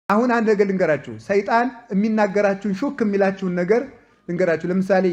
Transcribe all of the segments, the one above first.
አሁን አንድ ነገር ልንገራችሁ። ሰይጣን የሚናገራችሁን ሹክ የሚላችሁን ነገር ልንገራችሁ። ለምሳሌ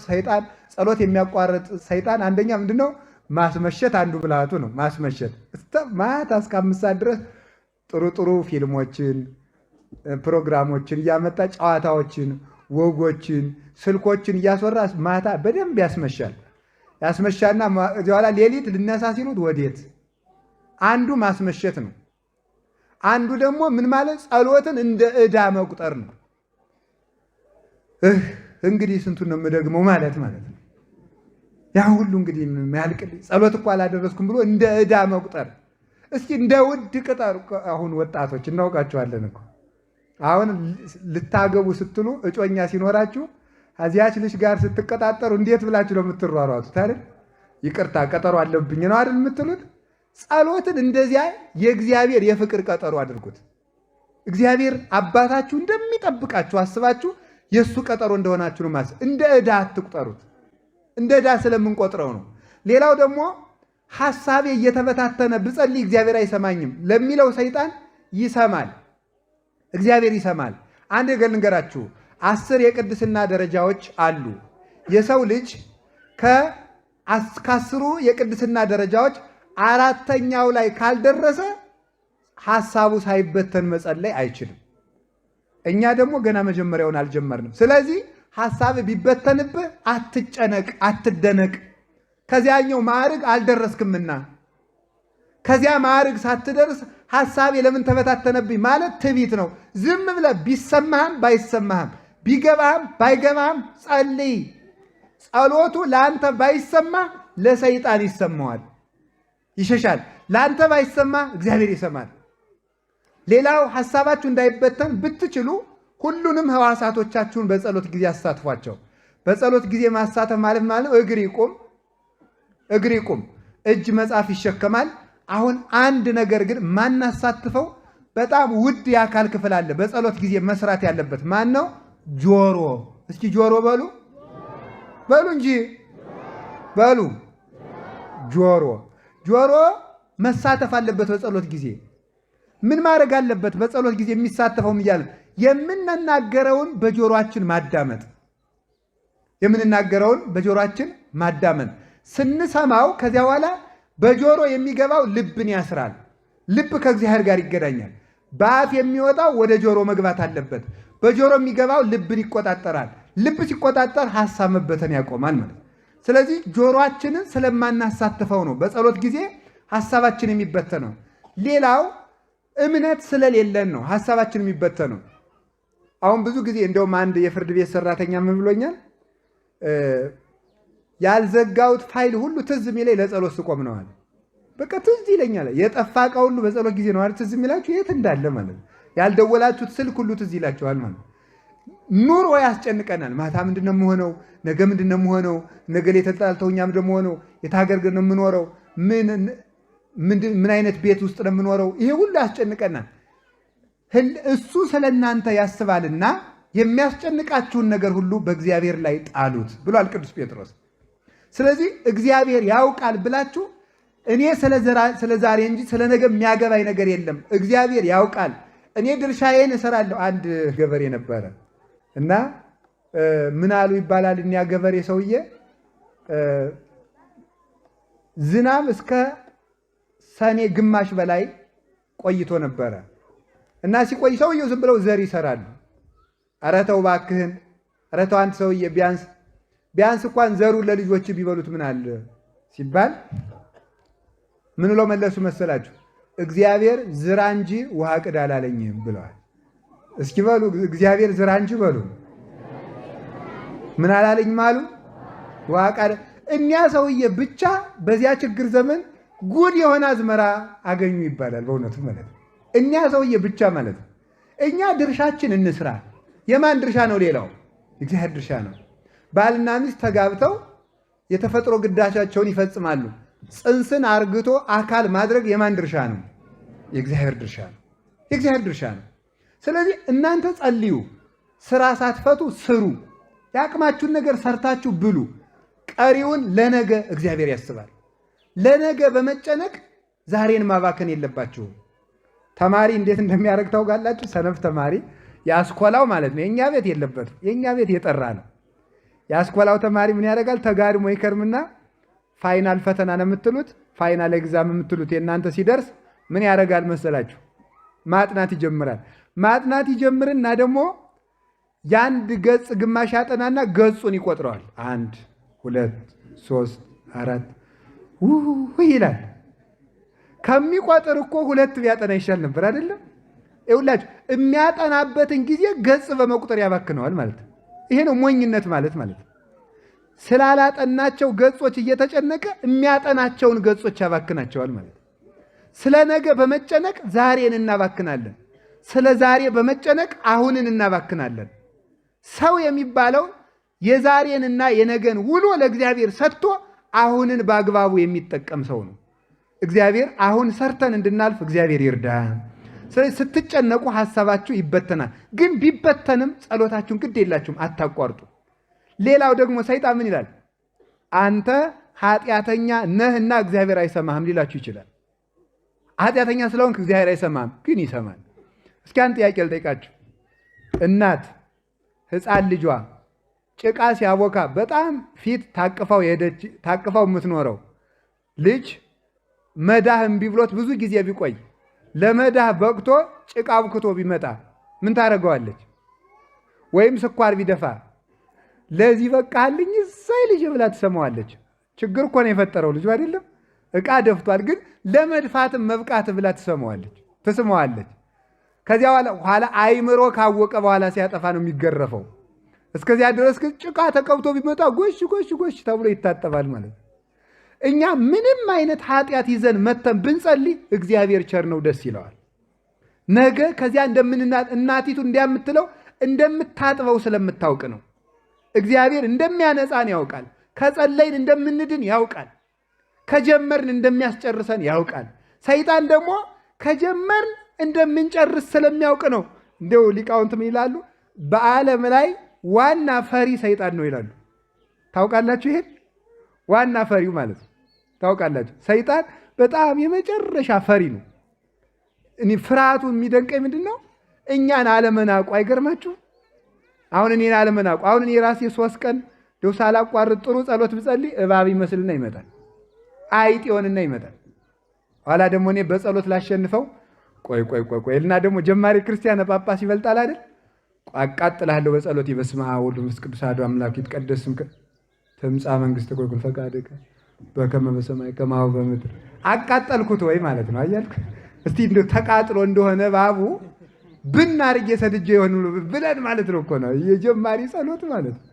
ሰይጣን ጸሎት የሚያቋርጥ ሰይጣን አንደኛ ምንድነው? ማስመሸት አንዱ ብልሃቱ ነው። ማስመሸት ማታ እስከ 5 ሰዓት ድረስ ጥሩ ጥሩ ፊልሞችን፣ ፕሮግራሞችን እያመጣ ጨዋታዎችን፣ ወጎችን፣ ስልኮችን እያስወራ ማታ በደንብ ያስመሻል። ያስመሻና በኋላ ሌሊት ልነሳ ሲሉት ወዴት? አንዱ ማስመሸት ነው። አንዱ ደግሞ ምን ማለት ጸሎትን እንደ ዕዳ መቁጠር ነው። እንግዲህ ስንቱን ነው የምደግመው ማለት ነው። ያ ሁሉ እንግዲህ የሚያልቅልኝ ጸሎት እኮ አላደረስኩም ብሎ እንደ ዕዳ መቁጠር። እስኪ እንደ ውድ ቅጠር። አሁን ወጣቶች እናውቃቸዋለን እኮ አሁን ልታገቡ ስትሉ እጮኛ ሲኖራችሁ አዚያች ልጅ ጋር ስትቀጣጠሩ እንዴት ብላችሁ ነው የምትሯሯጡት አይደል? ይቅርታ ቀጠሮ አለብኝ ነው አይደል የምትሉት? ጸሎትን እንደዚያ የእግዚአብሔር የፍቅር ቀጠሮ አድርጉት። እግዚአብሔር አባታችሁ እንደሚጠብቃችሁ አስባችሁ የእሱ ቀጠሮ እንደሆናችሁ ነው ማለት። እንደ ዕዳ አትቁጠሩት። እንደ ዕዳ ስለምንቆጥረው ነው። ሌላው ደግሞ ሐሳቤ እየተበታተነ ብጸልይ እግዚአብሔር አይሰማኝም ለሚለው ሰይጣን ይሰማል፣ እግዚአብሔር ይሰማል። አንድ ነገር ልንገራችሁ። 10 የቅድስና ደረጃዎች አሉ። የሰው ልጅ ከ10 የቅድስና ደረጃዎች 4ኛው ላይ ካልደረሰ ሐሳቡ ሳይበተን መጸለይ አይችልም። እኛ ደግሞ ገና መጀመሪያውን አልጀመርንም። ስለዚህ ሐሳብ ቢበተንብህ አትጨነቅ፣ አትደነቅ። ከዚያኛው ማዕረግ አልደረስክምና ከዚያ ማዕረግ ሳትደርስ ሐሳቤ ለምን ተበታተነብኝ ማለት ትዕቢት ነው። ዝም ብለህ ቢሰማህም ባይሰማህም ቢገባህም ባይገባህም ጸልይ። ጸሎቱ ለአንተ ባይሰማ ለሰይጣን ይሰማዋል፣ ይሸሻል። ለአንተ ባይሰማ እግዚአብሔር ይሰማል። ሌላው ሐሳባችሁ እንዳይበተን ብትችሉ ሁሉንም ሕዋሳቶቻችሁን በጸሎት ጊዜ አሳትፏቸው። በጸሎት ጊዜ ማሳተፍ ማለት እግር ይቁም፣ እጅ መጽሐፍ ይሸከማል። አሁን አንድ ነገር ግን ማናሳትፈው በጣም ውድ የአካል ክፍል አለ በጸሎት ጊዜ መስራት ያለበት። ማን ነው? ጆሮ። እስኪ ጆሮ በሉ እንጂ በሉ። ጆሮ መሳተፍ አለበት በጸሎት ጊዜ። ምን ማድረግ አለበት? በጸሎት ጊዜ የሚሳተፈውም እያለ የምንናገረውን በጆሮአችን ማዳመጥ። የምንናገረውን በጆሮአችን ማዳመጥ ስንሰማው ከዚያ በኋላ በጆሮ የሚገባው ልብን ያስራል። ልብ ከእግዚአብሔር ጋር ይገናኛል። በአፍ የሚወጣው ወደ ጆሮ መግባት አለበት። በጆሮ የሚገባው ልብን ይቆጣጠራል። ልብ ሲቆጣጠር ሐሳብ መበተን ያቆማል ማለት። ስለዚህ ጆሮአችንን ስለማናሳትፈው ነው በጸሎት ጊዜ ሐሳባችን የሚበተነው። ሌላው እምነት ስለሌለን ነው ሐሳባችን የሚበተነው። አሁን ብዙ ጊዜ እንደውም አንድ የፍርድ ቤት ሰራተኛ ምን ብሎኛል? ያልዘጋውት ፋይል ሁሉ ትዝ የሚለኝ ለጸሎት ስቆም ነው አለ። በቃ ትዝ ይለኛል። የጠፋ ዕቃ ሁሉ በጸሎት ጊዜ ነው አይደል ትዝ የሚላችሁ? የት እንዳለ ማለት። ያልደወላችሁት ስልክ ሁሉ ትዝ ይላችኋል ማለት። ኑሮ ያስጨንቀናል። ማታ ምንድነው የምሆነው? ነገ ምንድነው የምሆነው? ነገ ላይ ተጣልተውኛም ደግሞ ሆነው የታገር ነው የምኖረው? ምን አይነት ቤት ውስጥ ነው የምኖረው? ይሄ ሁሉ ያስጨንቀናል። እሱ ስለእናንተ ያስባልና የሚያስጨንቃችሁን ነገር ሁሉ በእግዚአብሔር ላይ ጣሉት ብሏል ቅዱስ ጴጥሮስ። ስለዚህ እግዚአብሔር ያውቃል ብላችሁ እኔ ስለ ዛሬ እንጂ ስለ ነገ የሚያገባኝ ነገር የለም፣ እግዚአብሔር ያውቃል፣ እኔ ድርሻዬን እሰራለሁ። አንድ ገበሬ ነበረ እና ምን አሉ ይባላል እኒያ ገበሬ ሰውዬ ዝናብ እስከ ሰኔ ግማሽ በላይ ቆይቶ ነበረ እና ሲቆይ ሰውየው ዝም ብለው ዘር ይሰራሉ። ኧረ ተው እባክህን፣ ኧረ ተው አንተ ሰውዬ ቢያንስ እንኳን ዘሩ ለልጆች ቢበሉት ምን አለ ሲባል ምን ብለው መለሱ መሰላችሁ? እግዚአብሔር ዝራ እንጂ ውሃ ቅዳ አላለኝም ብለዋል። እስኪ በሉ እግዚአብሔር ዝራ እንጂ በሉ። ምን አላለኝም አሉ? ውሃ ቅዳ። እኒያ ሰውዬ ብቻ በዚያ ችግር ዘመን ጉድ የሆነ አዝመራ አገኙ ይባላል። በእውነቱ ማለት ነው እኒያ ሰውዬ ብቻ ማለት ነው። እኛ ድርሻችን እንስራ። የማን ድርሻ ነው? ሌላው እግዚአብሔር ድርሻ ነው። ባልና ሚስት ተጋብተው የተፈጥሮ ግዳሻቸውን ይፈጽማሉ። ጽንስን አርግቶ አካል ማድረግ የማን ድርሻ ነው? የእግዚአብሔር ድርሻ ነው። የእግዚአብሔር ድርሻ ነው። ስለዚህ እናንተ ጸልዩ፣ ስራ ሳትፈቱ ስሩ፣ ያቅማችሁን ነገር ሰርታችሁ ብሉ። ቀሪውን ለነገ እግዚአብሔር ያስባል። ለነገ በመጨነቅ ዛሬን ማባከን የለባችሁም። ተማሪ እንዴት እንደሚያደርግ ታውቃላችሁ? ሰነፍ ተማሪ ያስኮላው ማለት ነው። የኛ ቤት የለበትም። የኛ ቤት የጠራ ነው። ያስኮላው ተማሪ ምን ያደርጋል? ተጋድሞ ይከርምና ፋይናል ፈተና ነው የምትሉት፣ ፋይናል ኤግዛም የምትሉት የእናንተ ሲደርስ ምን ያደርጋል መሰላችሁ? ማጥናት ይጀምራል። ማጥናት ይጀምርና ደግሞ የአንድ ገጽ ግማሽ ያጠናና ገጹን ይቆጥረዋል። 1 2 3 4 ይላል። ከሚቆጥር እኮ 2 ቢያጠና ይሻል ነበር አይደለም? ይኸውላችሁ የሚያጠናበትን ጊዜ ገጽ በመቁጠር ያባክነዋል ማለት ነው። ይሄ ነው ሞኝነት ማለት ነው። ስላላጠናቸው ገጾች እየተጨነቀ የሚያጠናቸውን ገጾች ያባክናቸዋል ማለት ነው። ስለ ነገ በመጨነቅ ዛሬን እናባክናለን። ስለ ዛሬ በመጨነቅ አሁንን እናባክናለን። ሰው የሚባለው የዛሬንና የነገን ውሎ ለእግዚአብሔር ሰጥቶ አሁንን በአግባቡ የሚጠቀም ሰው ነው። እግዚአብሔር አሁን ሰርተን እንድናልፍ እግዚአብሔር ይርዳን። ስለዚህ ስትጨነቁ ሐሳባችሁ ይበተናል። ግን ቢበተንም ጸሎታችሁን ግድ የላችሁም፣ አታቋርጡ። ሌላው ደግሞ ሰይጣን ምን ይላል? አንተ ኃጢአተኛ ነህና እግዚአብሔር አይሰማህም ሊላችሁ ይችላል። ኃጢአተኛ ስለሆንክ እግዚአብሔር አይሰማህም፣ ግን ይሰማል። እስኪ አንድ ጥያቄ ልጠይቃችሁ። እናት ሕፃን ልጇ ጭቃ ሲያቦካ በጣም ፊት ታቅፋው የምትኖረው ልጅ መዳህ እምቢ ብሎት ብዙ ጊዜ ቢቆይ ለመዳህ በቅቶ ጭቃ አብክቶ ቢመጣ ምን ታደርገዋለች? ወይም ስኳር ቢደፋ ለዚህ በቃልኝ እሰይ ልጅ ብላ ትሰማዋለች። ችግር እኮ ነው የፈጠረው ልጅ አይደለም? ዕቃ ደፍቷል፣ ግን ለመድፋትም መብቃት ብላ ትስመዋለች። ከዚያ ኋላ አይምሮ ካወቀ በኋላ ሲያጠፋ ነው የሚገረፈው። እስከዚያ ድረስ ግን ጭቃ ተቀብቶ ቢመጣ ጎሽ ጎሽ ጎሽ ተብሎ ይታጠባል ማለት ነው። እኛ ምንም አይነት ኃጢአት ይዘን መተን ብንጸልይ እግዚአብሔር ቸር ነው፣ ደስ ይለዋል። ነገ ከዚያ እናቲቱ እንዲያምትለው እንደምታጥበው ስለምታውቅ ነው። እግዚአብሔር እንደሚያነጻን ያውቃል። ከጸለይን እንደምንድን ያውቃል። ከጀመርን እንደሚያስጨርሰን ያውቃል። ሰይጣን ደግሞ ከጀመርን እንደምንጨርስ ስለሚያውቅ ነው። እንደው ሊቃውንት ምን ይላሉ? በዓለም ላይ ዋና ፈሪ ሰይጣን ነው ይላሉ። ታውቃላችሁ? ይሄን ዋና ፈሪው ማለት ነው። ታውቃላችሁ? ሰይጣን በጣም የመጨረሻ ፈሪ ነው። እኔ ፍርሃቱ የሚደንቀኝ ምንድን ነው? እኛን አለመናቁ። አይገርማችሁ? አሁን እኔን አለመናቁ። አሁን እኔ ራሴ 3 ቀን ደው ሳላቋርጥ ጥሩ ጸሎት ብጸልይ እባብ ይመስልና ይመጣል፣ አይጥ ይሆንና ይመጣል። ኋላ ደግሞ እኔ በጸሎት ላሸንፈው ቆይ እና ደግሞ ጀማሪ ክርስቲያን ጳጳስ ይበልጣል አይደል? አቃጥላለሁ በጸሎት በስመ አብ ወወልድ ወመንፈስ ቅዱስ አሐዱ አምላክ ይትቀደስ ስምከ ትምጻእ መንግሥትከ ወይኩን ፈቃድከ በከመ በሰማይ ከማሁ በምድር። አቃጠልኩት ወይ ማለት ነው። አያልኩ እስቲ እንደው ተቃጥሎ እንደሆነ እባቡ ብናርግ የሰድጄ ይሆን ብለን ማለት ነው እኮ ነው የጀማሪ ጸሎት ማለት ነው።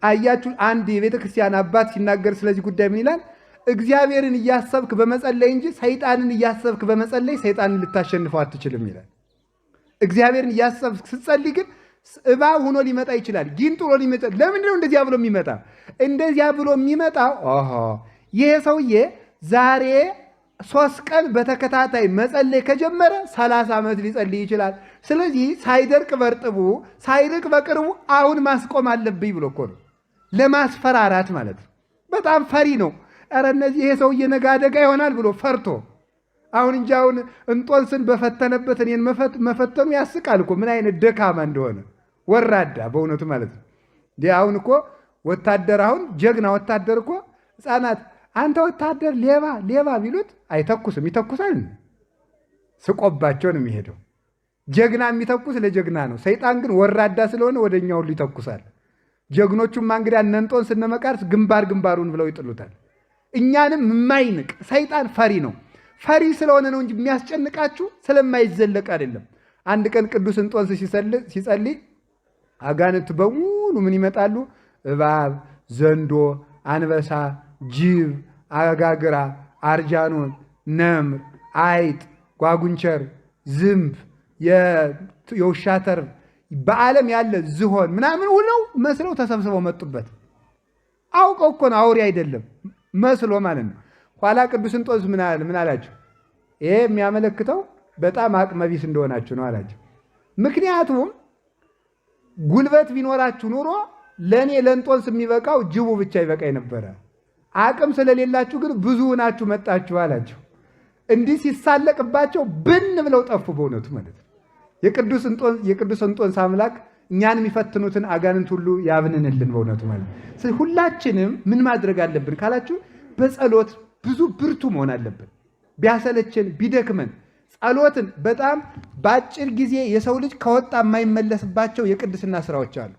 አያችሁ አንድ የቤተ ክርስቲያን አባት ሲናገር ስለዚህ ጉዳይ ምን ይላል? እግዚአብሔርን እያሰብክ በመጸለይ እንጂ ሰይጣንን እያሰብክ በመጸለይ ሰይጣንን ልታሸንፈው አትችልም ይላል። እግዚአብሔርን እያሰብክ ስትጸልይ ግን እባብ ሆኖ ሊመጣ ይችላል፣ ጊንጥ ሆኖ ሊመጣ። ለምንድን ነው እንደዚያ ብሎ የሚመጣ? እንደዚያ ብሎ የሚመጣው ይሄ ሰውዬ ዛሬ 3 ቀን በተከታታይ መጸለይ ከጀመረ 30 ዓመት ሊጸልይ ይችላል። ስለዚህ ሳይደርቅ በርጥቡ ሳይርቅ በቅርቡ አሁን ማስቆም አለብኝ ብሎ እኮ ነው፣ ለማስፈራራት ማለት ነው። በጣም ፈሪ ነው። ኧረ እነዚህ ይሄ ሰውዬ ነገ አደጋ ይሆናል ብሎ ፈርቶ አሁን እንጂ አሁን እንጦንስን በፈተነበት እኔን መፈተኑ ያስቃል እኮ ምን አይነት ደካማ እንደሆነ ወራዳ በእውነቱ ማለት ነው። አሁን እኮ ወታደር አሁን ጀግና ወታደር እኮ ሕፃናት አንተ ወታደር ሌባ ቢሉት አይተኩስም። ይተኩሳል? ስቆባቸው ነው የሚሄደው። ጀግና የሚተኩስ ለጀግና ነው። ሰይጣን ግን ወራዳ ስለሆነ ወደኛ ሁሉ ይተኩሳል። ጀግኖቹማ እንግዲህ እነ እንጦንስ እነ መቃርስ ግንባሩን ብለው ይጥሉታል። እኛንም የማይንቅ ሰይጣን ፈሪ ነው። ፈሪ ስለሆነ ነው እንጂ የሚያስጨንቃችሁ ስለማይዘለቅ አይደለም። አንድ ቀን ቅዱስ እንጦንስ ሲጸልይ አጋንንት በሙሉ ምን ይመጣሉ? እባብ፣ ዘንዶ፣ አንበሳ፣ ጅብ፣ አጋግራ፣ አርጃኖን፣ ነምር፣ አይጥ፣ ጓጉንቸር፣ ዝንብ፣ የውሻ ተርብ፣ በዓለም ያለ ዝሆን ምናምን ሁለው መስለው ተሰብስበው መጡበት። አውቀው እኮ ነው፣ አውሬ አይደለም መስሎ ማለት ነው። ኋላ ቅዱስ እንጦንስ ምን አላቸው? ይሄ የሚያመለክተው በጣም አቅመቢስ እንደሆናችሁ ነው አላቸው። ምክንያቱም ጉልበት ቢኖራችሁ ኑሮ ለእኔ ለእንጦንስ የሚበቃው ጅቡ ብቻ ይበቃኝ ነበረ። አቅም ስለሌላችሁ ግን ብዙ ናችሁ መጣችሁ አላቸው። እንዲህ ሲሳለቅባቸው ብን ብለው ጠፉ። በእውነቱ ማለት ነው የቅዱስ እንጦንስ አምላክ እኛን የሚፈትኑትን አጋንንት ሁሉ ያብንንልን። በእውነቱ ማለት ነው ሁላችንም ምን ማድረግ አለብን ካላችሁ በጸሎት ብዙ ብርቱ መሆን አለብን። ቢያሰለችን ቢደክመን ጸሎትን በጣም በአጭር ጊዜ የሰው ልጅ ከወጣ የማይመለስባቸው የቅድስና ስራዎች አሉ።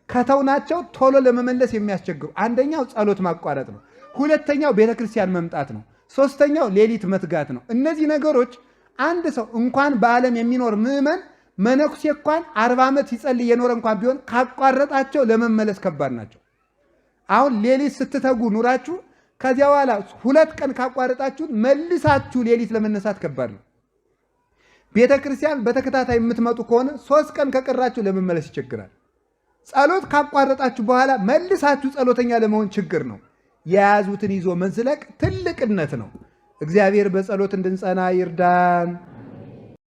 ከተውናቸው ቶሎ ለመመለስ የሚያስቸግሩ አንደኛው ጸሎት ማቋረጥ ነው። ሁለተኛው ቤተክርስቲያን መምጣት ነው። ሶስተኛው ሌሊት መትጋት ነው። እነዚህ ነገሮች አንድ ሰው እንኳን በዓለም የሚኖር ምዕመን መነኩሴ እንኳን 40 ዓመት ሲጸልይ የኖረ እንኳን ቢሆን ካቋረጣቸው ለመመለስ ከባድ ናቸው። አሁን ሌሊት ስትተጉ ኑራችሁ ከዚያ በኋላ 2 ቀን ካቋረጣችሁ መልሳችሁ ሌሊት ለመነሳት ከባድ ነው። ቤተክርስቲያን በተከታታይ የምትመጡ ከሆነ 3 ቀን ከቀራችሁ ለመመለስ ይቸግራል። ጸሎት ካቋረጣችሁ በኋላ መልሳችሁ ጸሎተኛ ለመሆን ችግር ነው። የያዙትን ይዞ መዝለቅ ትልቅነት ነው። እግዚአብሔር በጸሎት እንድንጸና ይርዳን።